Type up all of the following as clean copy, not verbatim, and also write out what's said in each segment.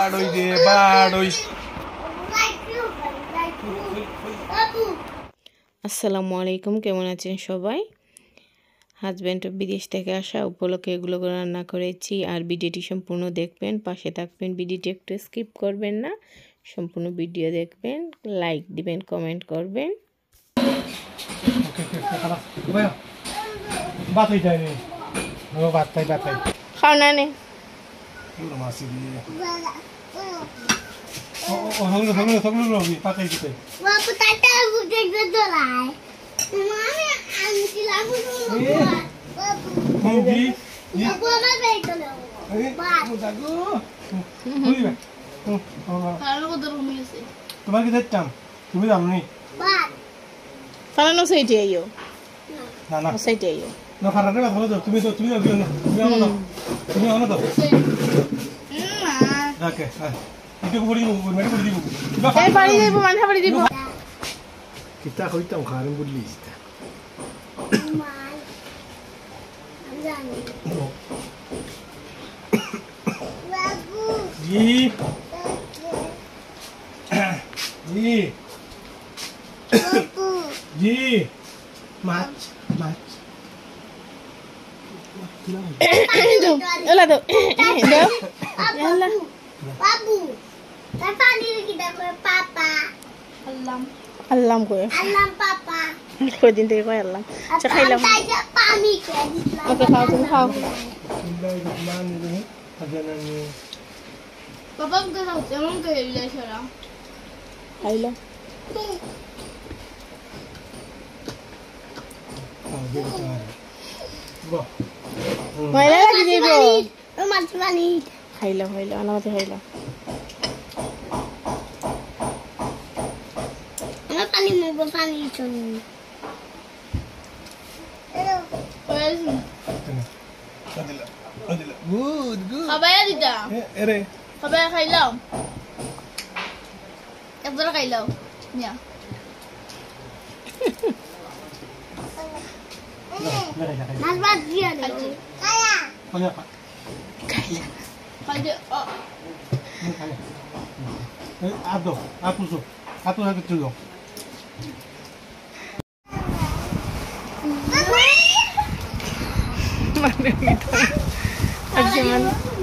বাড়ই রে বাড়ই। আসসালামু আলাইকুম, কেমন আছেন সবাই? হাজব্যান্ড বিদেশ থেকে আসা উপলক্ষে এগুলো রান্না করেছি। আর ভিডিওটি সম্পূর্ণ দেখবেন, পাশে থাকবেন, ভিডিওটি একটু স্কিপ করবেন না, সম্পূর্ণ ভিডিও দেখবেন, লাইক দিবেন, কমেন্ট করবেন। খাও না নে তোমার কি দেখতাম তুমি জানো ফালানো সাইডে আইও, না না সাইডে আইও না ফারাতে কথা বলো তুমি তো তুমি তুমি আনো তো ওকে একটু পড়ি দিব মেরে পড়ি দিব এই পারি দিব মাথা পারি দিব কিতা কইতাম খারাপ বললি মাল জানি বাবু জি জি বাবু জি মাছ মাছ এলা দাও দাও বাবু বাবু পানি কি দেখো পাপা আল্লাম কই আল্লাহ পাপা কয়দিন থেকে কই আল্লাম। আচ্ছা খাইলাম, তাইটা পানি খেয়ে দিলাম ওকে খাও, তুমি খাও। পাপা কে দাও যেমন কে দিলে ছড়া খাইলাম ময়লা লাগি দিব। মাছ পানি খাইলাম খাইলাম আলামাতে খাইলাম। আমার পানি মগো পানি চুনি গুড গুড খাবাইয়া দিতা এরে খাবাইয়া খাইলাম একবার খাইলাম নিয়া মাছ ভাত দিয়া দে খায়া খাইয়া খাইতে আদো আপুসো আপু হাতে তুলো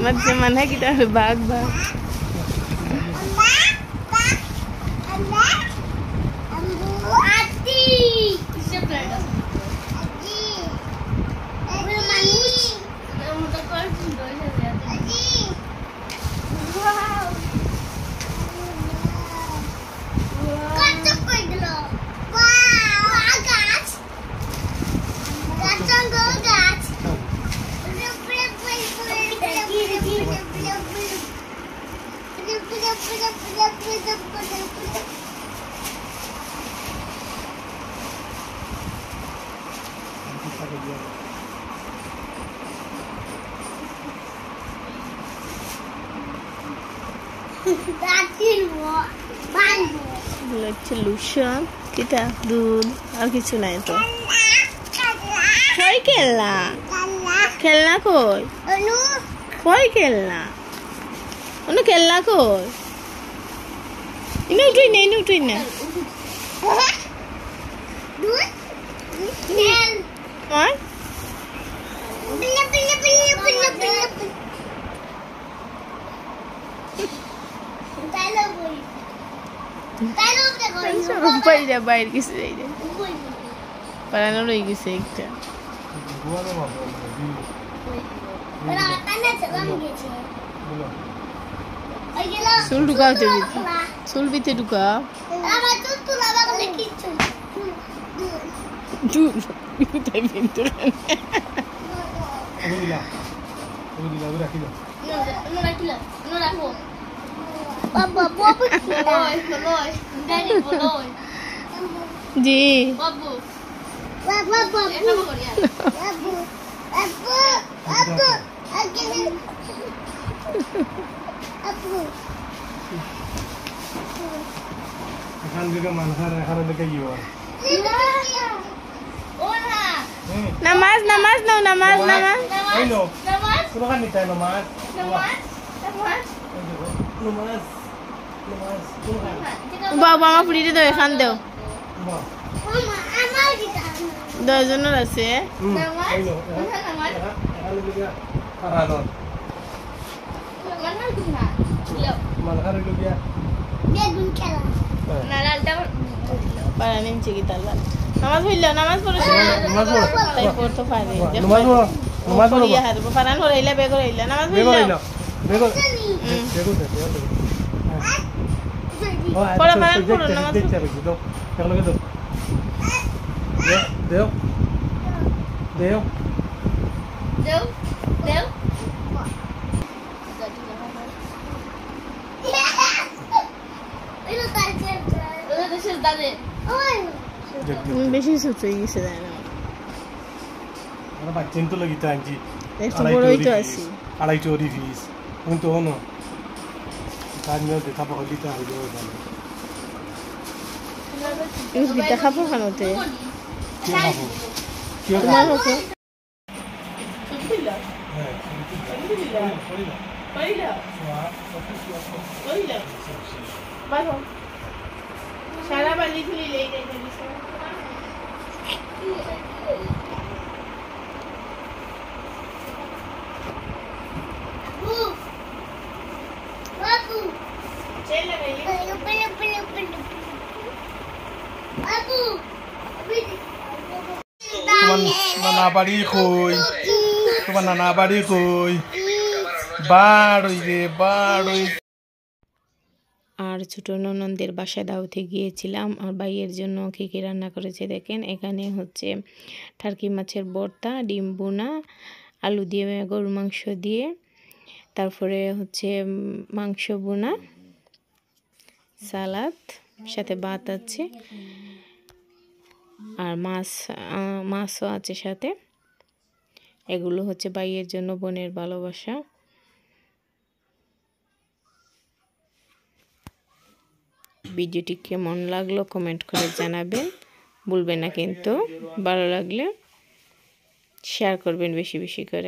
macam mana kita bag lotion kita dud আর কিছু নাই তো কই খেলনা খেলনা কই কই খেলনা অনু খেলনা কই ইনু উঠুই না দুধ নেল আর পিলা পিলা পিলা পিলা পিলা ডায়লগ বল ডায়লগ দেখো রূপাই যা বাইরে কিছু যাই রে পারানো রই গেছে একটা ওরা কানে চলাম গেছে ওই গেল চুল ঢুকাও তো চুল ভিতরে ঢুকাও আমার চুল তুলা বাগলে কিচ্ছু চুল ভিতরে ভিতরে রাখো বাবা বাবু লয় ডাইনি বলয় জি বাবু বাবা বাবু বাবু বাবু বাবু বাবু এখান থেকে মানুষের এখানে দেখে কি হয় ওরা নামাজ নামাজ নাও নামাজ নামাজ এই নো নামাজ পুরো খান নিতে নামাজ নামাজ নামাজ Lumas. Lumas. বাবা আমার ফুটিতে দাও এখান দাও Wah. Mama, আমার দিতা। 10 জনের আছে Ayo. Kalau dia karanor. Malakar itu dia. বেগুন খেলা। পারা নিচে কি তাল্লা নামাজ পড়ল নামাজ পড়ে Lumas pun. তাই পড়তে পারে Lumas pun. Lumas pun. ইয়া হারবো পারান হইলা বেগ হইলা নামাজ Bego পড়ল ini. Bego. Bego deh. Oh, Pora, ada pora, subjek pora, dari nama subjek cari gitu. Kalau gitu. Deo. Deo. Itu target. Oi. বেশি সুচ হয়ে গেছে তাই না Mana baca itu lagi tanji. একটু বড়ই তো আছি Alai curi fees. Untuk ono. Tanya deh, tapi kalau kita ada juga. Use beta খাবো খানোতে Kau apa? Kau তোমার apa? হচ্ছে সারা বাড়ি খুলি লেগে Babu. ছেলে Peluk. Babu. Nana bari koi. Tuman nana bari koi. Baroi. আর ছোট ননদের বাসায় দাওয়াতে গিয়েছিলাম আর ভাইয়ের জন্য কী কী রান্না করেছে দেখেন এখানে হচ্ছে টার্কি মাছের ভর্তা ডিম বোনা আলু দিয়ে গরুর মাংস দিয়ে তারপরে হচ্ছে মাংস বোনা সালাদ সাথে ভাত আছে আর মাছও আছে সাথে এগুলো হচ্ছে ভাইয়ের জন্য বোনের ভালোবাসা ভিডিওটি কেমন লাগলো কমেন্ট করে জানাবেন ভুলবেন না কিন্তু ভালো লাগলে শেয়ার করবেন বেশি বেশি করে